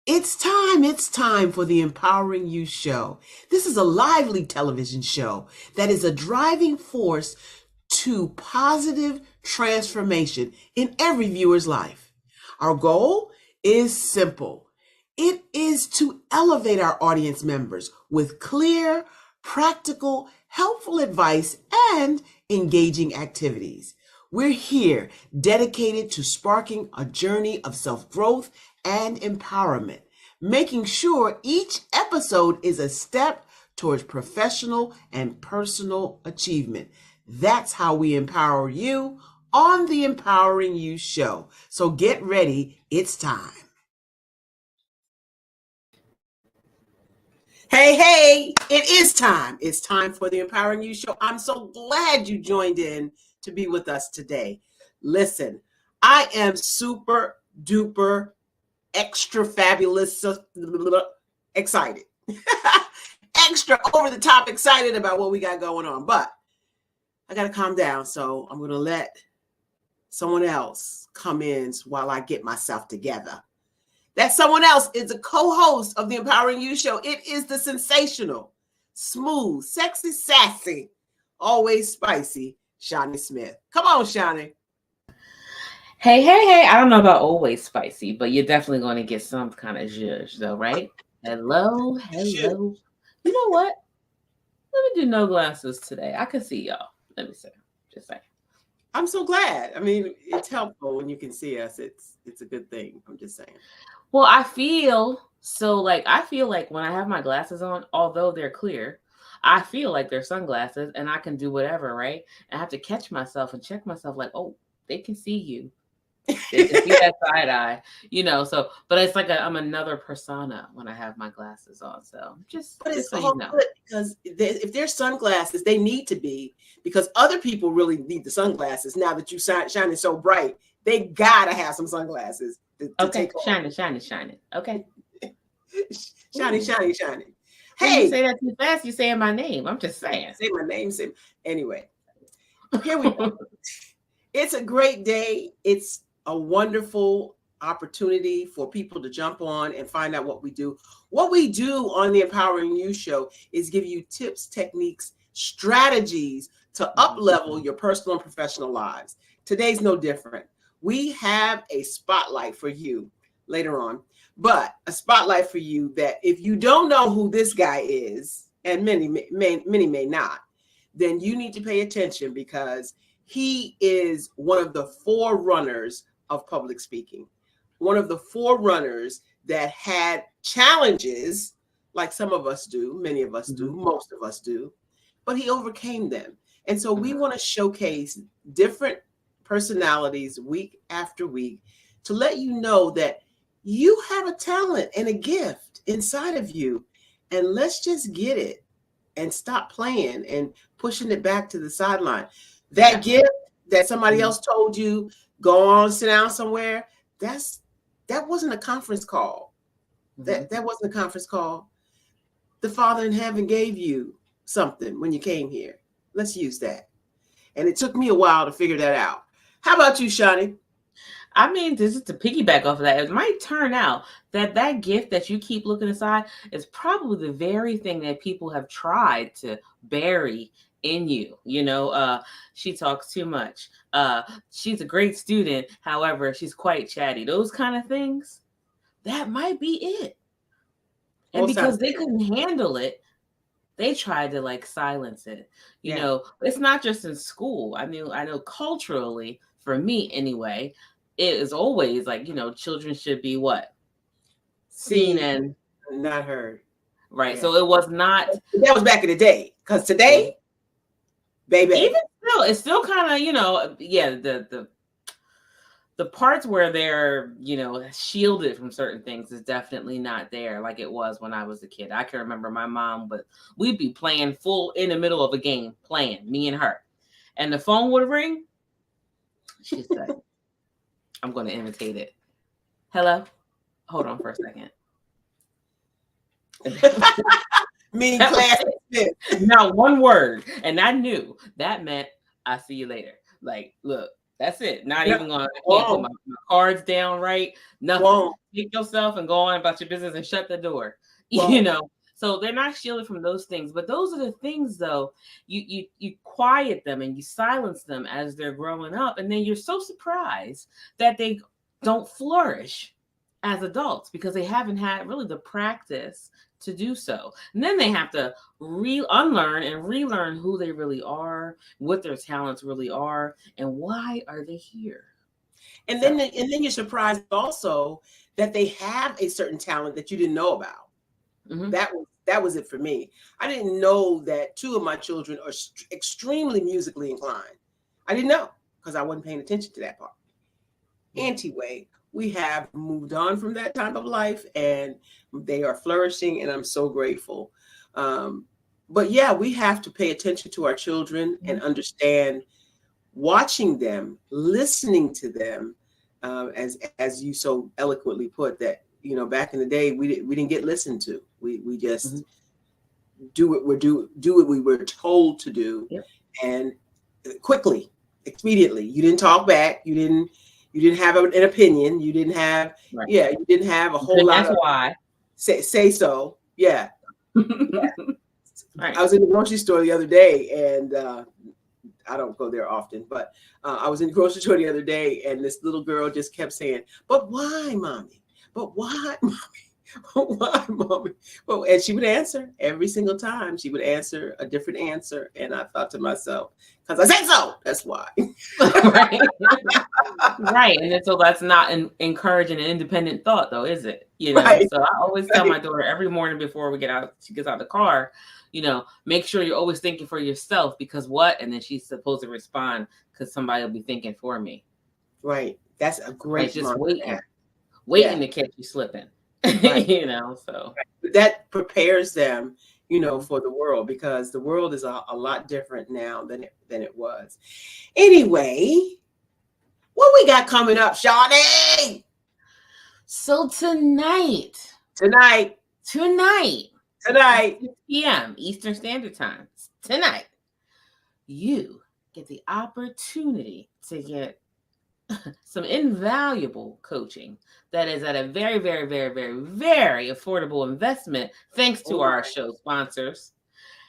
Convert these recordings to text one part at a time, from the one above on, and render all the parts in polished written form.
It's time for the Empowering You Show. This is a lively television show that is a driving force to positive transformation in every viewer's life. Our goal is simple. It is to elevate our audience members with clear, practical, helpful advice and engaging activities. We're here dedicated to sparking a journey of self growth and empowerment, making sure each episode is a step towards professional and personal achievement. That's how we empower you on the Empowering You Show. So get ready, it's time. Hey, it is time. It's time for the Empowering You Show. I'm so glad you joined in to be with us today. Listen, I am super duper extra fabulous excited. Extra over the top excited about what we got going on. But I got to calm down. So I'm going to let someone else come in while I get myself together. That someone else is a co-host of the Empowering You Show. It is the sensational, smooth, sexy, sassy, always spicy Shani Smith. Come on, Shani. Hey. I don't know about always spicy, but you're definitely going to get some kind of zhuzh, though, right? Hello. Shoot. You know what? Let me do no glasses today. I can see y'all. Let me see. Just saying. I'm so glad. I mean, it's helpful when you can see us. It's a good thing. I'm just saying. Well, I feel like when I have my glasses on, although they're clear, I feel like they're sunglasses and I can do whatever, right? I have to catch myself and check myself like, oh, they can see you. They can see that side eye, so, but it's like I'm another persona when I have my glasses on. So but it's just so all you know. good because if they're sunglasses, they need to be, because other people really need the sunglasses. Now that you shining so bright, they gotta have some sunglasses to Okay, take off. shining. Okay. Shiny. Hey, you say that too fast. You saying my name. I'm just saying. Say my name. Anyway, here we go. It's a great day. It's a wonderful opportunity for people to jump on and find out what we do. What we do on the Empowering You Show is give you tips, techniques, strategies to up-level your personal and professional lives. Today's no different. We have a spotlight for you later on, but a spotlight for you that if you don't know who this guy is, and many may not, then you need to pay attention because he is one of the forerunners of public speaking, one of the forerunners that had challenges like some of us do, many of us do, most of us do, but he overcame them. And so we want to showcase different personalities week after week to let you know that you have a talent and a gift inside of you. And let's just get it and stop playing and pushing it back to the sideline. That gift that somebody else told you, go on, sit down somewhere, that wasn't a conference call. That wasn't a conference call. The Father in heaven gave you something when you came here. Let's use that. And it took me a while to figure that out. How about you, Shani? I mean, this is to piggyback off of that. It might turn out that gift that you keep looking aside is probably the very thing that people have tried to bury in you. She talks too much. She's a great student. However, she's quite chatty. Those kind of things. That might be it. And because they couldn't handle it, they tried to silence it. It's not just in school. I know culturally, for me anyway, it is always children should be what? Seen and not heard. Right. Yeah. So it was not. That was back in the day. Because today, baby. Even still, it's still kind of, the parts where they're, shielded from certain things is definitely not there like it was when I was a kid. I can remember my mom, but we'd be playing full in the middle of a game, playing, me and her. And the phone would ring. She said, I'm going to imitate it. Hello? Hold on for a second. Meaning class. Not one word. And I knew that meant I'll see you later. Look, That's it. Not Yeah. even going. I can't put Wrong. my cards down right. Nothing. Wrong. Take yourself and go on about your business and shut the door. You Wrong. know. So they're not shielded from those things, but those are the things, though. You quiet them and you silence them as they're growing up, and then you're so surprised that they don't flourish as adults because they haven't had really the practice to do so. And then they have to unlearn and relearn who they really are, what their talents really are, and why are they here. And then you're surprised also that they have a certain talent that you didn't know about. Mm-hmm. That was it for me. I didn't know that two of my children are extremely musically inclined. I didn't know because I wasn't paying attention to that part. Anyway, we have moved on from that time of life and they are flourishing, and I'm so grateful. But yeah, we have to pay attention to our children and understand, watching them, listening to them, as you so eloquently put, that back in the day we didn't get listened to. We just do what we were told to do, and quickly, expediently. You didn't talk back. You didn't have an opinion. You didn't have you didn't have a whole lot of why say so. Yeah. Right. I was in the grocery store the other day, and I don't go there often, but I was in the grocery store the other day, and this little girl just kept saying, "But why, mommy? But why, mommy? But why, mommy?" Well, and she would answer every single time. She would answer a different answer, and I thought to myself, because I said so. That's why. Right. Right. And so that's not encouraging an independent thought, though, is it? Right. So I always tell my daughter every morning before she gets out of the car, make sure you're always thinking for yourself, because what? And then she's supposed to respond, because somebody will be thinking for me. Right. That's a great just waiting to catch you slipping. Right. So but that prepares them, for the world, because the world is a lot different now than it was. Anyway, what we got coming up, Shani? So tonight, 6 p.m. Eastern Standard Time, tonight, you get the opportunity to get some invaluable coaching that is at a very, very, very, very, very affordable investment, thanks to our show sponsors.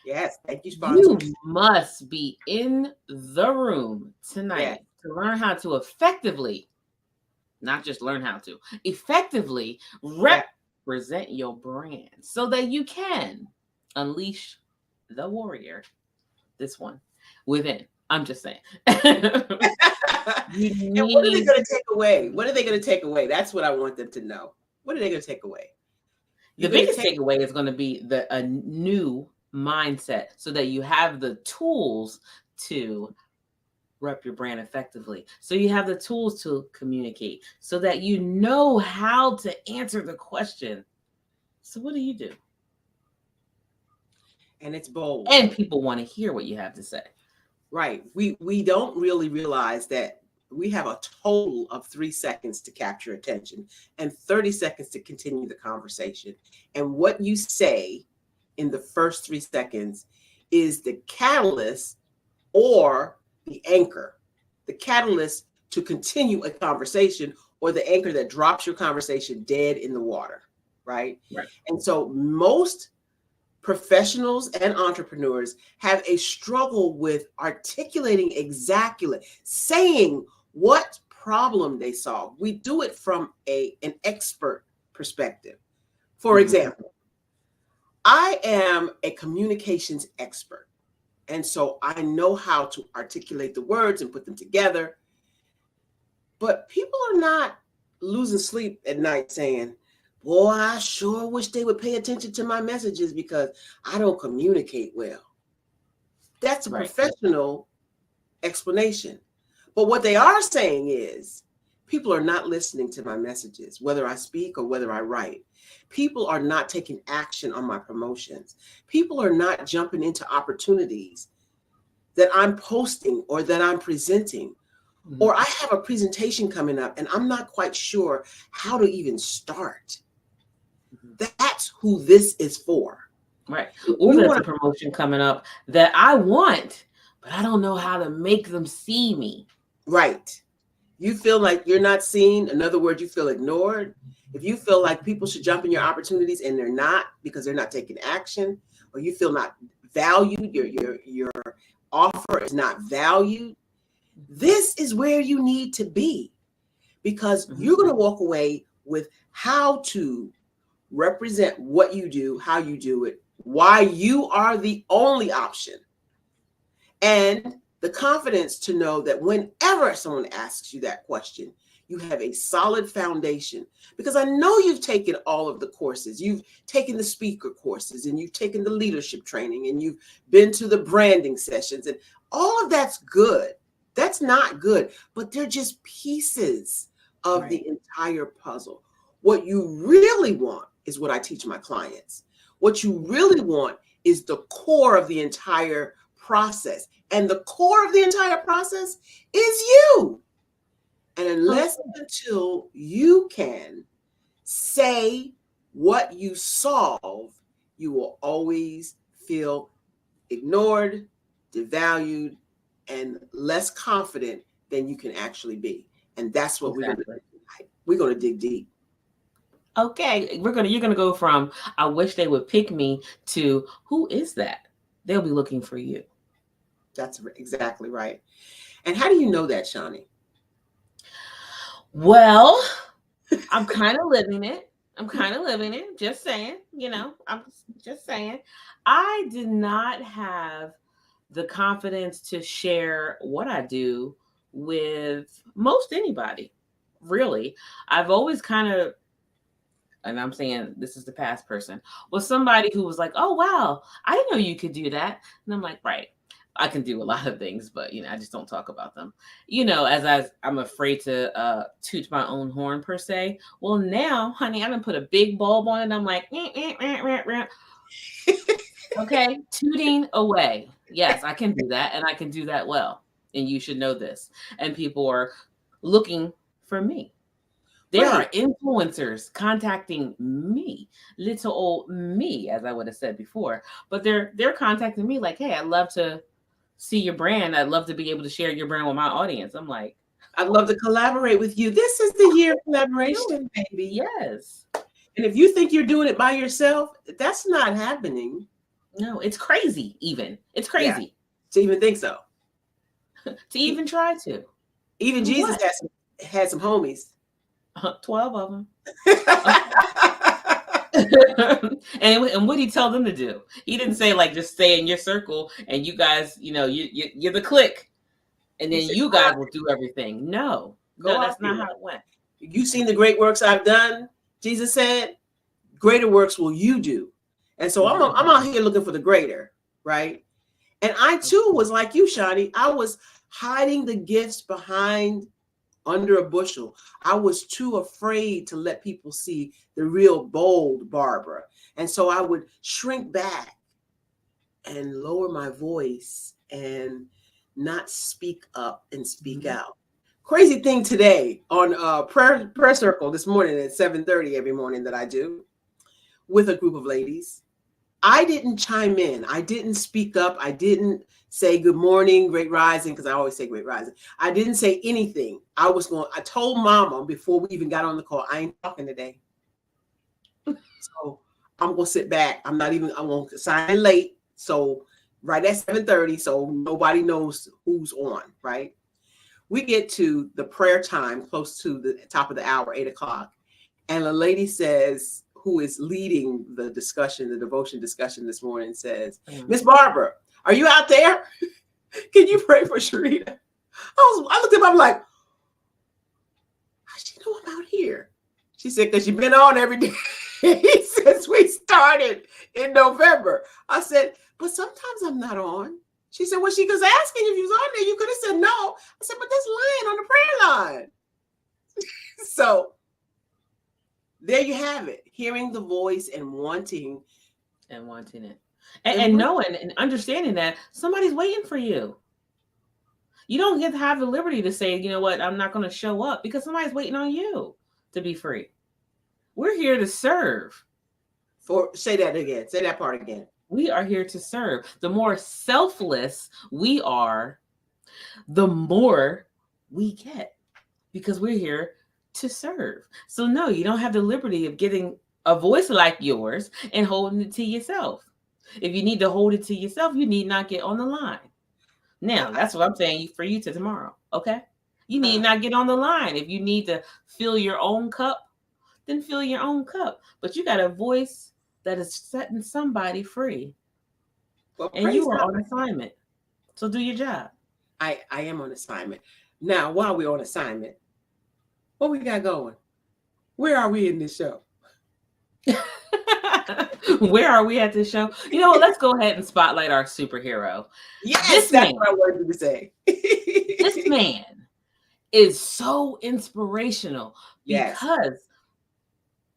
Yes, thank you, sponsors. You must be in the room tonight to learn how to effectively, not just learn how to, effectively represent your brand so that you can unleash the warrior, this one, within. I'm just saying. And what are they going to take away? What are they going to take away? That's what I want them to know. What are they going to take away? The biggest takeaway is going to be a new mindset, so that you have the tools to rep your brand effectively. So you have the tools to communicate, so that you know how to answer the question. So what do you do? And it's bold. And people want to hear what you have to say. Right. We don't really realize that we have a total of 3 seconds to capture attention and 30 seconds to continue the conversation. And what you say in the first 3 seconds is the catalyst or the anchor, the catalyst to continue a conversation, or the anchor that drops your conversation dead in the water. Right. And so most professionals and entrepreneurs have a struggle with articulating exactly, saying what problem they solve. We do it from an expert perspective. For example, I am a communications expert, and so I know how to articulate the words and put them together. But people are not losing sleep at night saying, "Boy, I sure wish they would pay attention to my messages because I don't communicate well." That's a professional explanation. But what they are saying is, people are not listening to my messages, whether I speak or whether I write. People are not taking action on my promotions. People are not jumping into opportunities that I'm posting or that I'm presenting. Or I have a presentation coming up and I'm not quite sure how to even start. That's who this is for. Right. Or there's a promotion coming up that I want, but I don't know how to make them see me. Right. you feel like you're not seen, in other words, you feel ignored, if you feel like people should jump in your opportunities and they're not because they're not taking action, or you feel not valued, your offer is not valued, this is where you need to be, because you're going to walk away with how to represent what you do, how you do it, why you are the only option, and the confidence to know that whenever someone asks you that question, you have a solid foundation. Because I know you've taken all of the courses, you've taken the speaker courses, and you've taken the leadership training, and you've been to the branding sessions, and all of that's good. That's not good, but they're just pieces of the entire puzzle. What you really want is what I teach my clients. What you really want is the core of the entire process. And the core of the entire process is you. And unless until you can say what you solve, you will always feel ignored, devalued, and less confident than you can actually be. And that's what we're going to dig deep. Okay, you're gonna go from I wish they would pick me to who is that? They'll be looking for you. That's exactly right. And how do you know that, Shani? Well, I'm kind of living it. Just saying, I'm just saying. I did not have the confidence to share what I do with most anybody, really. I've always kind of, and I'm saying this is the past person, was somebody who was like, oh, wow, I didn't know you could do that. And I'm like, right. I can do a lot of things, but I just don't talk about them. As I'm afraid to toot my own horn per se. Well, now, honey, I done put a big bulb on it. I'm like, okay, tooting away. Yes, I can do that, and I can do that well. And you should know this. And people are looking for me. There are influencers contacting me, little old me, as I would have said before. But they're contacting me like, hey, I'd love to see your brand. I'd love to be able to share your brand with my audience. I'm like, I'd love to collaborate with you. This is the year of collaboration, baby. Yes. And if you think you're doing it by yourself, that's not happening. No, it's crazy even. It's crazy. Yeah, to even think so. To even try to. Even Jesus had some homies. 12 of them. And what did he tell them to do? He didn't say like just stay in your circle and you guys, you're the clique, and then you guys will do everything. No, that's not how it went. You've seen the great works I've done. Jesus said, "Greater works will you do." And so I'm out here looking for the greater, right? And I too was like you, Shani. I was hiding the gifts behind under a bushel. I was too afraid to let people see the real bold Barbara. And so I would shrink back and lower my voice and not speak up and speak out. Crazy thing today on prayer circle this morning at 7:30 every morning that I do with a group of ladies. I didn't chime in. I didn't speak up. I didn't say good morning, great rising, because I always say great rising. I didn't say anything. I told Mama before we even got on the call, I ain't talking today. So I'm going to sit back. I'm going to sign in late. So right at 7:30, so nobody knows who's on, right? We get to the prayer time close to the top of the hour, 8 o'clock. And the lady says, who is leading the discussion, the devotion discussion this morning, says, Miss Barbara, are you out there? Can you pray for Sharita? I looked at her, I'm like, how she know I'm out here? She said, because you've been on every day since we started in November. I said, but sometimes I'm not on. She said, well, she was asking if you was on there. You could have said no. I said, but that's lying on the prayer line. So there you have it. Hearing the voice and wanting it. And knowing and understanding that somebody's waiting for you. You don't get to have the liberty to say, you know what, I'm not going to show up because somebody's waiting on you to be free. We're here to serve. Say that again. Say that part again. We are here to serve. The more selfless we are, the more we get. because we're here to serve. So no, you don't have the liberty of getting a voice like yours and holding it to yourself. If you need to hold it to yourself, you need not get on the line. Now, that's what I'm saying for you to tomorrow. Okay. You need not get on the line. If you need to fill your own cup, then fill your own cup. But you got a voice that is setting somebody free. Well, And you are God. on assignment. So do your job. I am on assignment. Now, while we're on assignment, what we got going? Where are we in this show? Where are we at this show? You know, let's go ahead and spotlight our superhero. Yes, that's what I wanted to say. This man is so inspirational because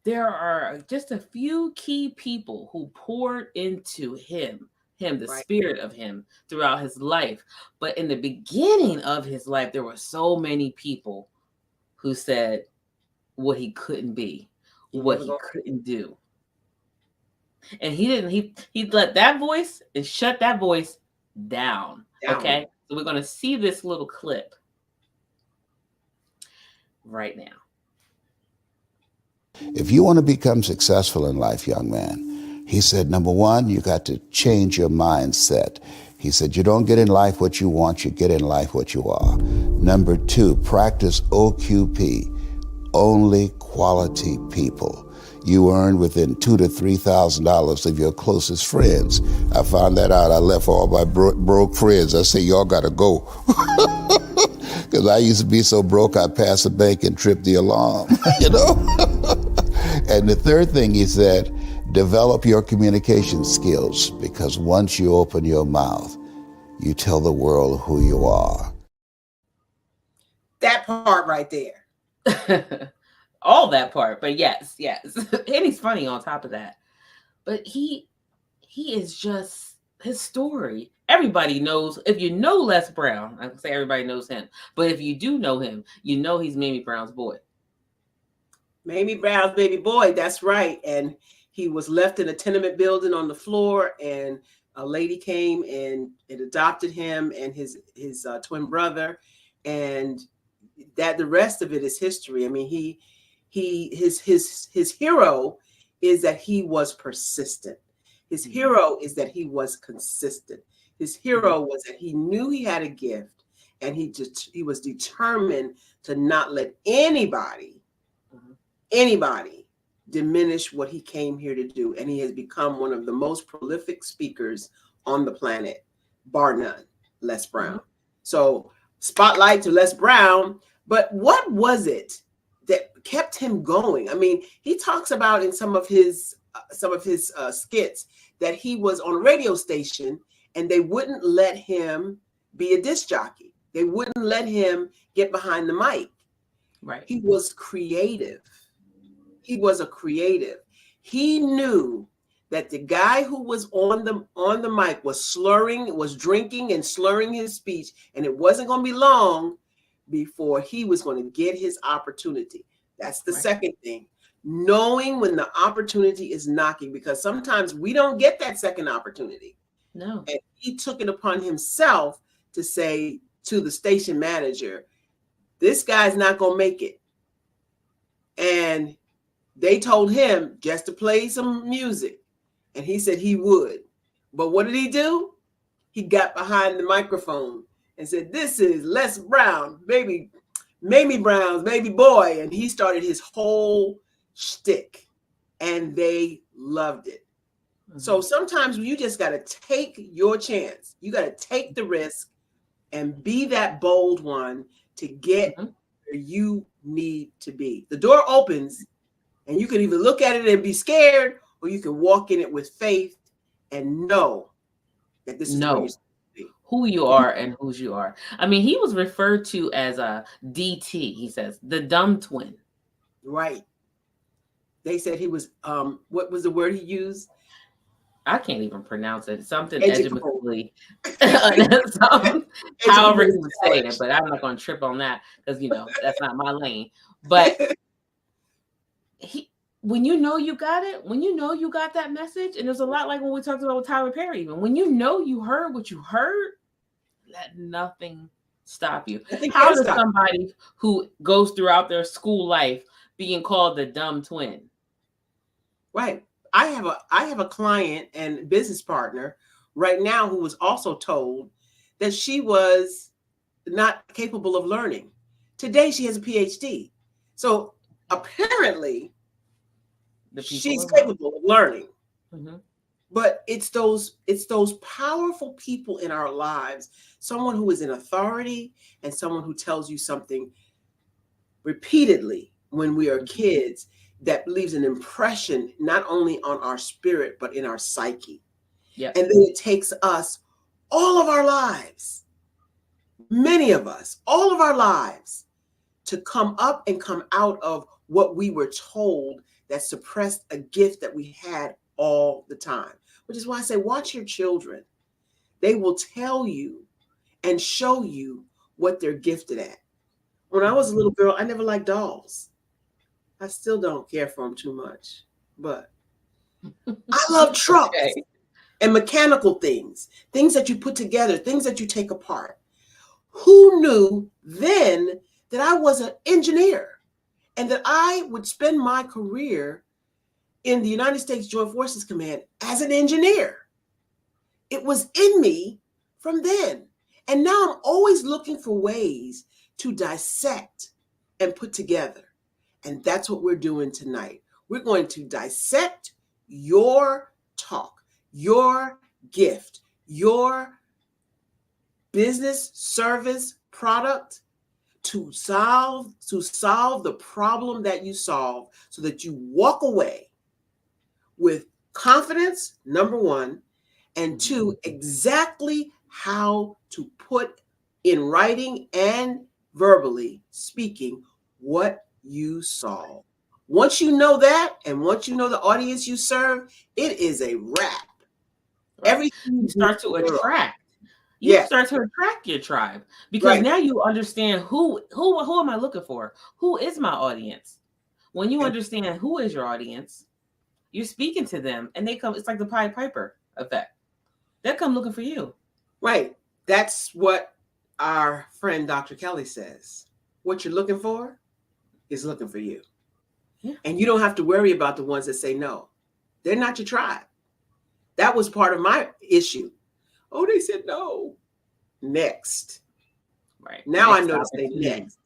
there are just a few key people who poured into him, the spirit of him throughout his life. But in the beginning of his life, there were so many people who said what he couldn't be, what he couldn't do. And he didn't, he let that voice and shut that voice down. Okay. So we're going to see this little clip right now. If you want to become successful in life, young man, he said, number one, you got to change your mindset. He said, you don't get in life what you want, you get in life what you are. Number two, practice OQP, only quality people. You earn within $2,000 to $3,000 of your closest friends. I found that out. I left all my broke friends. I say, y'all got to go. Because I used to be so broke, I'd pass the bank and trip the alarm, you know? And the third thing he said, develop your communication skills, because once you open your mouth, you tell the world who you are. That part right there. All that part, but yes. And he's funny on top of that. But he is just, his story. Everybody knows, if you know Les Brown, I can say everybody knows him. But if you do know him, you know he's Mamie Brown's boy. Mamie Brown's baby boy, that's right. And he was left in a tenement building on the floor, and a lady came and adopted him and his twin brother. And that the rest of it is history. I mean, his hero is that he was persistent. His hero is that he was consistent. His hero was that he knew he had a gift, and he was determined to not let anybody diminish what he came here to do. And he has become one of the most prolific speakers on the planet, bar none, Les Brown. So spotlight to Les Brown. But what was it that kept him going? I mean, he talks about in some of his skits that he was on a radio station and they wouldn't let him be a disc jockey. They wouldn't let him get behind the mic. Right. He was creative. He was a creative. He knew that the guy who was on the mic was drinking and slurring his speech, and it wasn't going to be long before he was going to get his opportunity. That's the second thing. Knowing when the opportunity is knocking, because sometimes we don't get that second opportunity. No. And he took it upon himself to say to the station manager, this guy's not going to make it. And they told him just to play some music. And he said he would. But what did he do? He got behind the microphone and said, this is Les Brown, Mamie Brown's baby boy. And he started his whole shtick, and they loved it. So sometimes you just got to take your chance. You got to take the risk and be that bold one to get where you need to be. The door opens, and you can either look at it and be scared, or you can walk in it with faith and know that this is where you're supposed to be. Who you are and whose you are. I mean, he was referred to as a DT, he says, the dumb twin. Right. They said he was, what was the word he used? I can't even pronounce it. Something educably. However he would say it, but I'm not going to trip on that because, that's not my lane. But when you know you got it, when you know you got that message, and there's a lot like when we talked about with Tyler Perry, even when you know you heard what you heard, let nothing stop you. Nothing How can does stop. somebody who goes throughout their school life being called the dumb twin? Right. I have a client and business partner right now who was also told that she was not capable of learning. Today she has a PhD. So apparently The people she's are wrong. capable of learning. Mm-hmm. But it's those powerful people in our lives, someone who is in authority and someone who tells you something repeatedly when we are kids, that leaves an impression not only on our spirit but in our psyche. Yep. And then it takes us all of our lives, many of us, all of our lives, to come up and come out of what we were told that suppressed a gift that we had all the time. Which is why I say, watch your children. They will tell you and show you what they're gifted at. When I was a little girl, I never liked dolls. I still don't care for them too much, but I love trucks Okay. and mechanical things that you put together, things that you take apart. Who knew then that I was an engineer and that I would spend my career in the United States Joint Forces Command as an engineer? It was in me from then. And now I'm always looking for ways to dissect and put together. And that's what we're doing tonight. We're going to dissect your talk, your gift, your business, service, product to solve the problem that you solve, so that you walk away with confidence, number one, and two, exactly how to put in writing and verbally speaking what you solve. Once you know that, and once you know the audience you serve, it is a wrap. Right. Everything You start to attract. You Yeah. start to attract your tribe, because Right. now you understand who am I looking for? Who is my audience? When you understand who is your audience, you're speaking to them and they come. It's like the Pied Piper effect. They come looking for you. Right. That's what our friend Dr. Kelly says. What you're looking for is looking for you. Yeah. And you don't have to worry about the ones that say no. They're not your tribe. That was part of my issue. Oh, they said no. Next. Right. Now Next I know to say opportunity. next.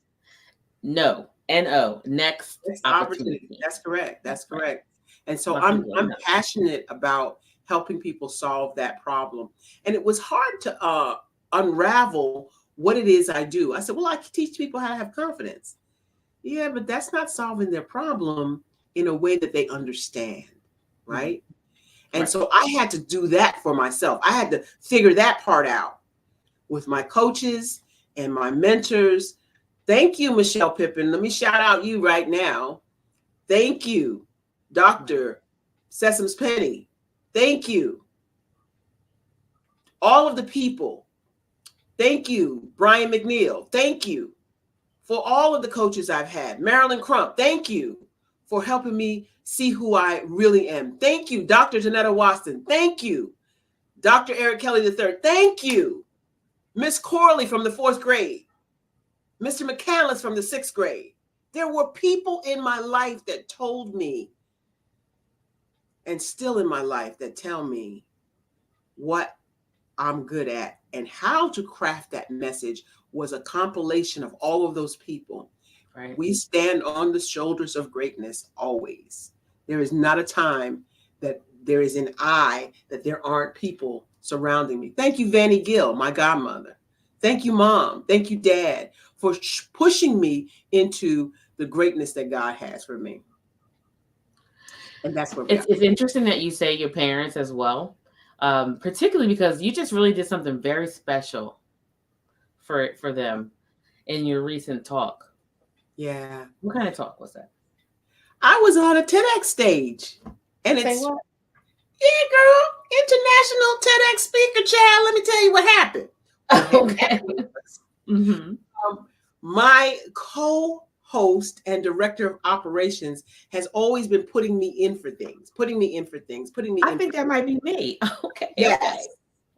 No. N-O. Next opportunity. That's correct. That's Right. correct. And so My I'm people know. passionate about helping people solve that problem. And it was hard to unravel what it is I do. I said, well, I can teach people how to have confidence. Yeah, but that's not solving their problem in a way that they understand, right? And Right. so I had to do that for myself. I had to figure that part out with my coaches and my mentors. Thank you, Michelle Pippin. Let me shout out you right now. Thank you, Dr. Sesam's Penny. Thank you. All of the people. Thank you, Brian McNeil. Thank you for all of the coaches I've had. Marilyn Crump, thank you for helping me see who I really am. Thank you, Dr. Janetta Waston. Thank you, Dr. Eric Kelly III. Thank you, Miss Corley from the 4th grade, Mr. McCandless from the 6th grade. There were people in my life that told me, and still in my life, that tell me what I'm good at, and how to craft that message was a compilation of all of those people. Right. We stand on the shoulders of greatness always. There is not a time that there is an I that there aren't people surrounding me. Thank you, Vanny Gill, my godmother. Thank you, Mom. Thank you, Dad, for pushing me into the greatness that God has for me. And that's where it's interesting that you say your parents as well, particularly because you just really did something very special for them in your recent talk. Yeah. What kind of talk was that? I was on a TEDx stage. And Say it's, what? yeah, girl, international TEDx speaker, child. Let me tell you what happened. Okay. Mm-hmm. My co-host and director of operations has always been putting me in for things. I think that might be me. Okay. Yes. Okay.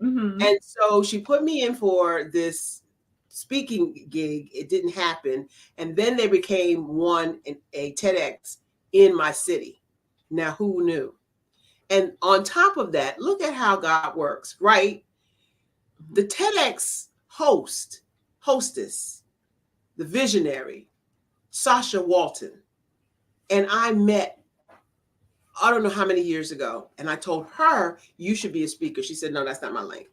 Mm-hmm. And so she put me in for this speaking gig. It didn't happen. And then they became a TEDx in my city. Now, who knew? And on top of that, look at how God works, right? The TEDx hostess, the visionary, Sasha Walton, and I met, I don't know how many years ago, and I told her, you should be a speaker. She said, no, that's not my lane.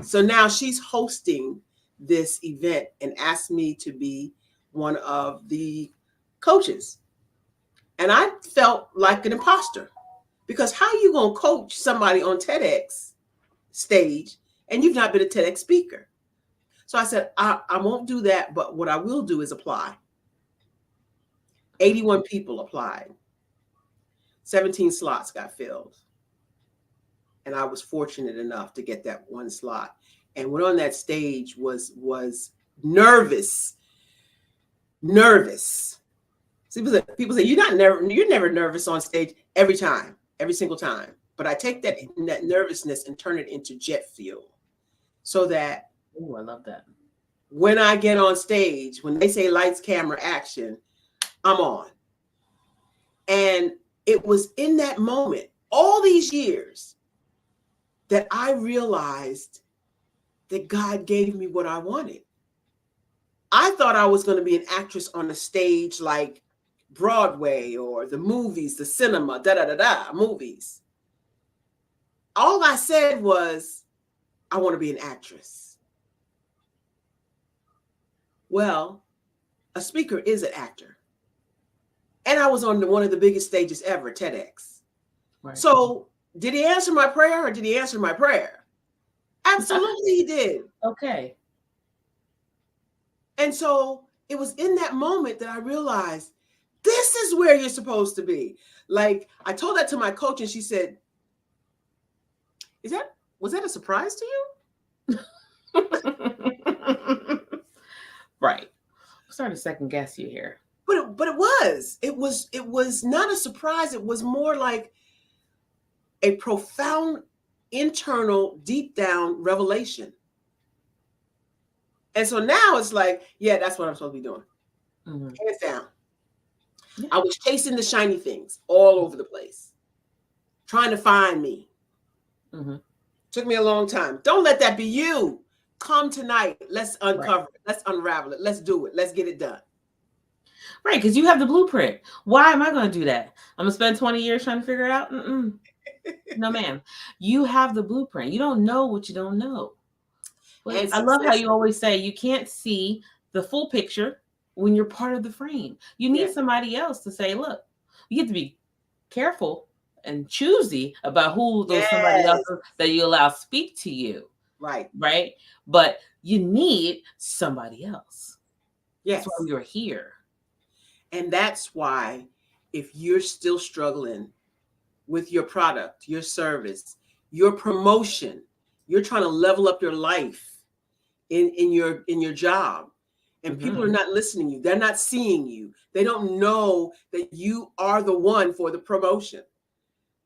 So now she's hosting this event and asked me to be one of the coaches. And I felt like an imposter, because how are you going to coach somebody on TEDx stage and you've not been a TEDx speaker? So I said, I won't do that, but what I will do is apply. 81 people applied. 17 slots got filled. And I was fortunate enough to get that one slot. And went on that stage was nervous. See, people say you're never nervous on stage. Every single time. But I take that nervousness and turn it into jet fuel, so that I love that. When I get on stage, when they say lights, camera, action, I'm on. And it was in that moment, all these years, that I realized that God gave me what I wanted. I thought I was going to be an actress on a stage like Broadway or the movies, the cinema, movies. All I said was, I want to be an actress. Well, a speaker is an actor. And I was on one of the biggest stages ever, TEDx. Right. So did he answer my prayer, or did he answer my prayer? Absolutely he did. Okay. And so it was in that moment that I realized, this is where you're supposed to be. Like, I told that to my coach, and she said, was that a surprise to you? Right. I'm starting to second guess you here. But it was not a surprise. It was more like a profound internal, deep down revelation. And so now it's like, yeah, that's what I'm supposed to be doing. Mm-hmm. Hands down. Yeah. I was chasing the shiny things all over the place, trying to find me. Mm-hmm. Took me a long time. Don't let that be you. Come tonight. Let's uncover it. Let's unravel it. Let's do it. Let's get it done. Right, because you have the blueprint. Why am I going to do that? I'm going to spend 20 years trying to figure it out? No, ma'am. You have the blueprint. You don't know what you don't know. But I love how you always say you can't see the full picture when you're part of the frame. You need somebody else to say, look, you have to be careful and choosy about who those somebody else that you allow speak to you. Right. Right. But you need somebody else. Yes. That's why you're here. And that's why, if you're still struggling with your product, your service, your promotion, you're trying to level up your life in your job, and people are not listening to you, they're not seeing you, they don't know that you are the one for the promotion.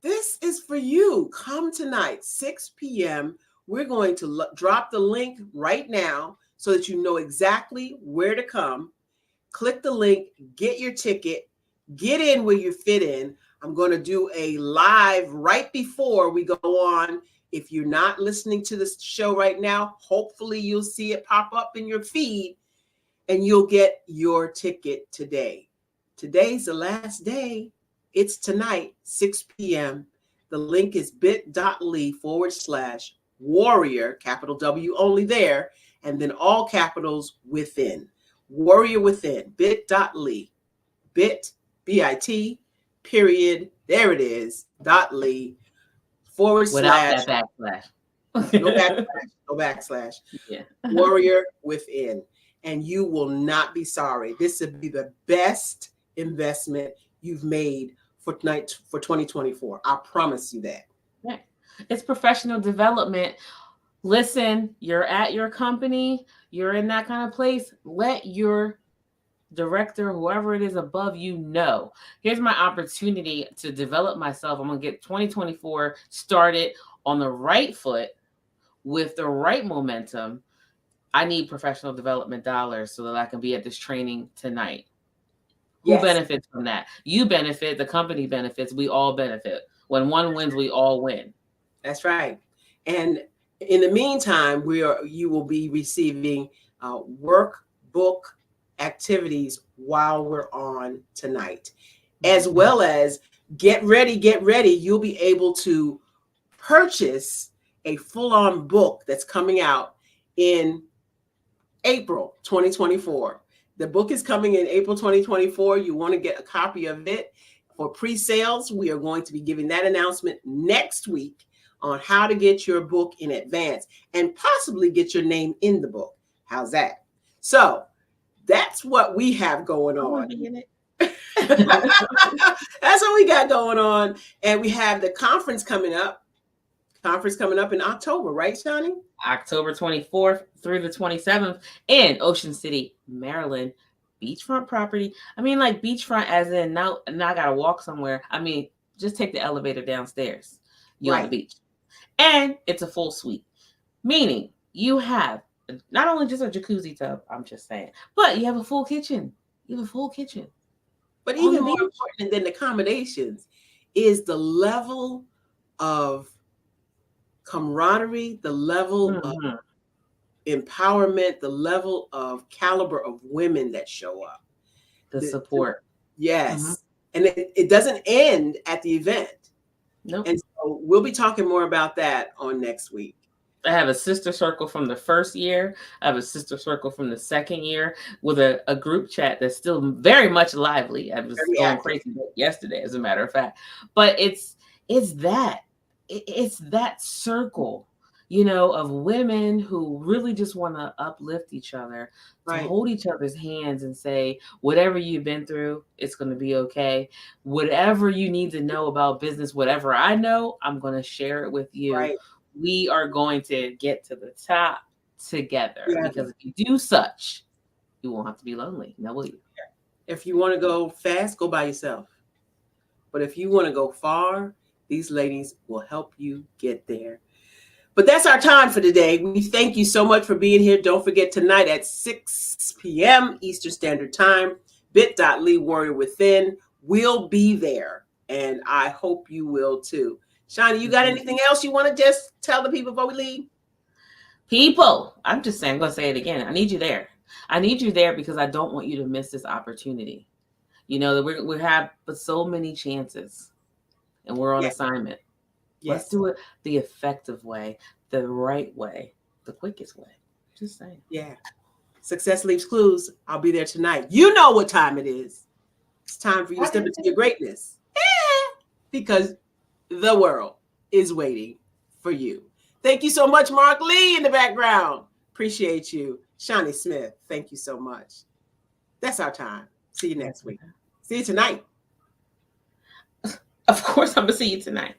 This is for you. Come tonight, 6 p.m. We're going to drop the link right now so that you know exactly where to come. Click the link, get your ticket, get in where you fit in. I'm going to do a live right before we go on. If you're not listening to this show right now, hopefully you'll see it pop up in your feed and you'll get your ticket today. Today's the last day. It's tonight, 6 p.m. The link is bit.ly/warrior, capital W only there, and then all capitals within. Warrior within, bit.ly, bit, period, there it is, .ly / without that backslash. no backslash. Yeah. Warrior within. And you will not be sorry. This would be the best investment you've made for 2024. I promise you that. Yeah. It's professional development. Listen, you're at your company, you're in that kind of place. Let your director, whoever it is above you, know. Here's my opportunity to develop myself. I'm going to get 2024 started on the right foot with the right momentum. I need professional development dollars so that I can be at this training tonight. Who Yes. benefits from that? You benefit, the company benefits, we all benefit. When one wins, we all win. That's right. And in the meantime, you will be receiving workbook activities while we're on tonight, as well as get ready. You'll be able to purchase a full-on book that's coming out in April 2024. The book is coming in April 2024. You want to get a copy of it for pre-sales. We are going to be giving that announcement next week on how to get your book in advance and possibly get your name in the book. How's that? So that's what we have going on. That's what we got going on. And we have the conference coming up in October, right, Shani? October 24th through the 27th in Ocean City, Maryland. Beachfront property. I mean, like beachfront as in now I gotta walk somewhere. I mean, just take the elevator downstairs. You're on the beach. And it's a full suite. Meaning you have not only just a jacuzzi tub, I'm just saying, but you have a full kitchen. You have a full kitchen. But even more important than the accommodations is the level of camaraderie, the level of empowerment, the level of caliber of women that show up. The support. Yes. And it doesn't end at the event. Nope. And so we'll be talking more about that on next week. I have a sister circle from the first year. I have a sister circle from the second year with a group chat that's still very much lively. I was going crazy yesterday, as a matter of fact. But it's that circle, you know, of women who really just want to uplift each other, to hold each other's hands and say, whatever you've been through, it's going to be okay. Whatever you need to know about business, whatever I know, I'm going to share it with you. Right. We are going to get to the top together because if you do such, you won't have to be lonely. Now, will you? If you want to go fast, go by yourself. But if you want to go far, these ladies will help you get there. But that's our time for today. We thank you so much for being here. Don't forget tonight at 6 p.m. Eastern Standard Time, bit.ly Warrior Within. We'll be there, and I hope you will too. Shani, you got anything else you want to just tell the people before we leave? People, I'm just saying, I'm going to say it again. I need you there. I need you there because I don't want you to miss this opportunity. You know, that we have but so many chances, and we're on assignment. Let's do it the effective way, the right way, the quickest way. Just saying. Yeah. Success leaves clues. I'll be there tonight. You know what time it is. It's time for you to step into your greatness. Because the world is waiting for you. Thank you so much, Mark Lee in the background. Appreciate you. Shani Smith, thank you so much. That's our time. See you next week. See you tonight. Of course, I'm going to see you tonight.